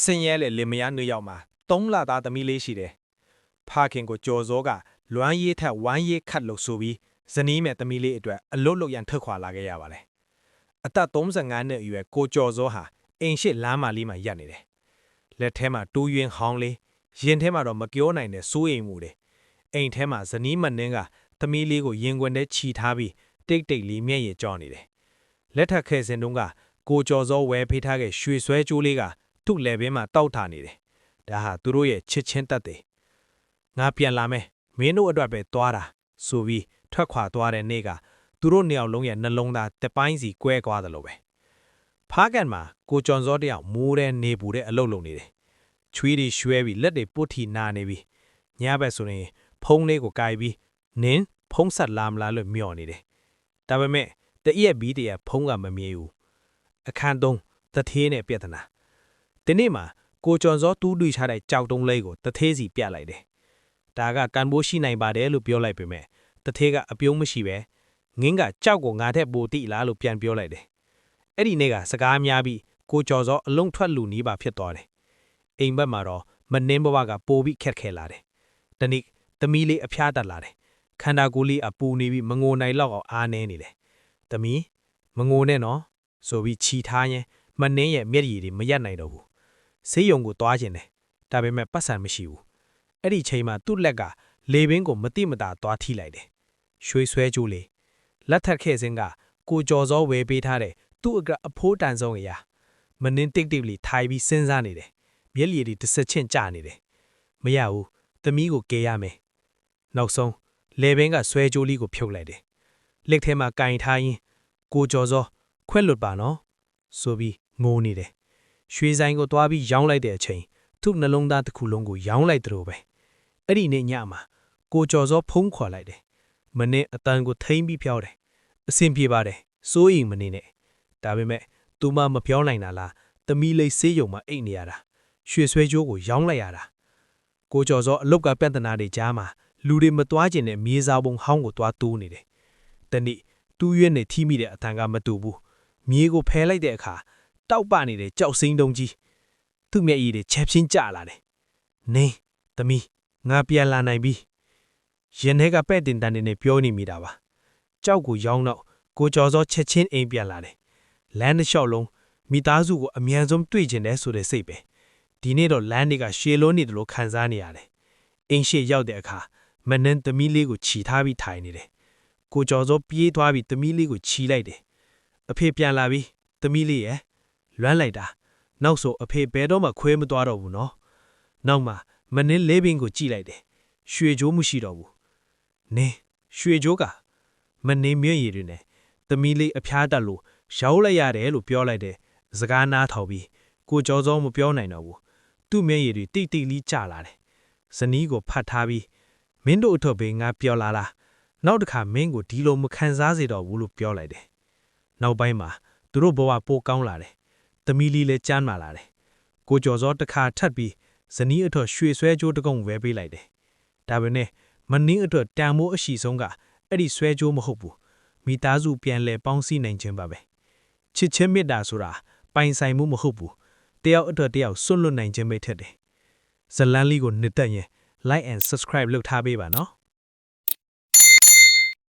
စင်ရဲလေလင်မယားနှွေရောက်မှာ3လသားသမီးလေးရှိတယ်ဖခင်ကိုကြော်စောကလွမ်းရေးထက်ဝမ်းရေးခတ်လို့ဆိုပြီးဇနီးမဲ့သမီးလေးအတွက်အလုတ်လုတ်ရန်ထွက်ခွာလာခဲ့ရပါလေအသက်35နှစ်အရွယ်ကိုကြော်စောဟာအိမ်ရှိလမ်းမလေးမှာရပ်နေတယ်လက်ထဲမှာတူးယွင်းဟောင်းလေးရင်ထဲမှာတော့မပြောနိုင်တဲ့စိုးရိမ်မှုတွေအိမ်ထဲမှာဇနီးမနှင်းကသမီးလေးကိုရင်ခွင်ထဲခြိထားပြီးတိတ်တိတ်လေးမျက်ရည်ကြောနေတယ်လက်ထက်ခဲစင်တုန်းကကိုကြော်စောဝဲဖေးထားခဲ့ရွှေဆွဲကြိုးလေးကသူ့လက်ဘင်းမှာတောက်ထားနေတယ်ဒါဟာသူတို့ရဲ့ချစ်ချင်းတက်တယ်ငါပြန်လာမယ်မင်းတို့အတွက်ပဲသွားတာဆိုပြီးထွက်ခွာသွားတဲ့နေ့ကသူတို့နှစ်ယောက်လုံးရဲ့နှလုံးသားတပိုင်းစီကွဲသွားတယ်လို့ပဲဖားကန်မှာကိုကျော်စောတယောက်မိုးတဲ့နေပူတဲ့အလုပ်လုပ်နေတယ်ချွေးတွေရွှဲပြီးလက်တွေပုတ်ထီနာနေပြီးညဘက်ဆိုရင်ဖုံးလေးကိုကိုင်ပြီးနင်းဖုံးဆက်လာမလားလို့မျှော်နေတယ်ဒါပေမဲ့တရက်ပြီးတရက်ဖုံးကမမြဲဘူးအခန်းသုံးတထေးနဲ့ပြဿနာဒီနေ့မှာကိုကျော်စောတူးတွေ့ချတဲ့ကြောက်တုံးလေးကိုတထေးစီပြလိုက်တယ်ဒါကကန်ဖိုးရှိနိုင်ပါတယ်လို့ပြောလိုက်ပေမဲ့တထေးကအပြုံးမရှိပဲငင်းကကြောက်ကိုငါထက်ပိုတိလားလို့ပြန်ပြောလိုက်တယ်အဲ့ဒီနေ့ကစကားများပြီးကိုကျော်စောအလုံးထွက်လူနီးပါဖြစ်သွားတယ်အိမ်ဘက်မှာတော့မနှင်းဘဝကပိုပြီးခက်ခဲလာတယ်တနေ့သမီးလေးအဖျားတက်လာတယ်ခန္ဓာကိုယ်လေးအပူနေပြီးမငိုနိုင်တော့အောင်အားနေနေတယ်သမီးမငိုနဲ့နော်ဆိုပြီးခြိထားရင်မနှင်းရဲ့မျက်ရည်တွေမရက်နိုင်တော့ဘူးဆေးရုံကိုသွားခြင်းတယ်ဒါပေမဲ့ပတ်စံမရှိဘူးအဲ့ဒီချိန်မှာသူ့လက်ကလေဘင်းကိုမတိမတာသွားထိလိုက်တယ်ရွှေဆွဲကြိုးလေးလက်ထက်ခဲ့စင်းကကိုကျော်စောဝဲပေးထားတဲ့သူ့အဖိုးတန်ဆုံးအရာမနှင်းတိတ်တိတ်လေးထိုင်ပြီးစဉ်းစားနေတယ်မျက်ရည်တွေတစ်စက်ချင်းကျနေတယ်မရဘူးသမီးကိုကယ်ရမယ်နောက်ဆုံးလေဘင်းကဆွဲကြိုးလေးကိုဖြုတ်လိုက်တယ်လက်ထဲမှာကင်ထားရင်ကိုကျော်စောခွက်လွတ်ပါနော်ဆိုပြီးငိုနေတယ်ရွှေဆိုင်ကိုသွားပြီးရောင်းလိုက်တဲ့အချိန်သူ့နှလုံးသားတစ်ခုလုံးကိုရောင်းလိုက်တယ်လို့ပဲအဲ့ဒီနေ့ညမှာကိုကျော်စောဖုံးခေါ်လိုက်တယ်မနေ့အတန်ကိုထိမ့်ပြီးဖြောတယ်အဆင်ပြေပါတယ်စိုးရိမ်မနေနဲ့ဒါပေမဲ့သူမမပြောနိုင်တာလားသမီးလေးဆေးရုံမှာအိတ်နေရတာရွှေဆွဲကြိုးကိုရောင်းလိုက်ရတာကိုကျော်စောအလုတ်ကပြဿနာတွေကြားမှာလူတွေမသွားကျင်တဲ့မြေစာပုံဟောင်းကိုသွားတိုးနေတယ်တနေ့တူးရွက်နေထိမိတဲ့အတန်ကမတူဘူးမြေကိုဖယ်လိုက်တဲ့အခါတောက်ပနေတဲ့ကြောက်စိမ့်တုံးကြီးသူ့မျက်ရည်တွေချက်ချင်းကျလာတယ်နင်းသမီးငါပြန်လာနိုင်ပြီရင်ထဲကပဲ့တင်တန်နေပြောနေမိတာပါကြောက်ကိုရောင်းတော့ကိုကျော်စောချက်ချင်းအိမ်ပြန်လာတယ်လမ်းတစ်လျှောက်လုံးမိသားစုကိုအမြန်ဆုံးတွေ့ကျင်တယ်ဆိုတဲ့စိတ်ပဲဒီနေ့တော့လမ်းတွေကရှေလုံးနေတယ်လို့ခံစားနေရတယ်အိမ်ရှိရောက်တဲ့အခါမနှင်းသမီးလေးကိုခြိထားပြီးထိုင်နေတယ်ကိုကျော်စောပြေးသွားပြီးသမီးလေးကိုခြိလိုက်တယ်အဖေပြန်လာပြီသမီးလေးရဲ့လွမ်းလိုက်တာနောက်ဆိုအဖေဘဲတော့မှခွဲမသွားတော့ဘူးနော်နောက်မှမနှင်းလေးပင်ကိုကြည့်လိုက်တယ်ရွှေကြိုးမရှိတော့ဘူးနင်းရွှေကြိုးကမနှင်းမြွင့်ရည်တွေနဲ့သမီးလေးအဖျားတက်လို့ရောက်လိုက်ရတယ်လို့ပြောလိုက်တဲ့စကားနားထောင်ပြီးကိုကျော်စောမပြောနိုင်တော့ဘူးသူ့မျက်ရည်တွေတိတ်တိတ်လေးကျလာတယ်ဇနီးကိုဖတ်ထားပြီးမင်းတို့အထောက်ဘေးငါပြောလာလားနောက်တစ်ခါမင်းကိုဒီလိုမခံစားစေတော့ဘူးလို့ပြောလိုက်တယ်နောက်ပိုင်းမှာသူတို့ဘဝပိုကောင်းလာတယ်သမီးလေးလည်းကျမ်းမာလာတယ်ကိုကျော်စောတစ်ခါထပ်ပြီးဇနီးအထောက်ရွှေဆွဲကြိုးတကုံဝဲပေးလိုက်တယ်ဒါပေမဲ့မနှင်းအထောက်တန်မိုးအရှိဆုံးကအဲ့ဒီဆွဲကြိုးမဟုတ်ဘူးမိသားစုပြန်လဲပေါင်းစည်းနိုင်ခြင်းပါပဲချစ်ချင်းမေတ္တာဆိုတာပိုင်ဆိုင်မှုမဟုတ်ဘူးတယောက်အထောက်တယောက်စွန့်လွတ်နိုင်ခြင်းပဲထက်တယ်ဇလန်းလေးကိုနှစ်သက်ရင် like and subscribe လုပ်ထားပေးပါနော်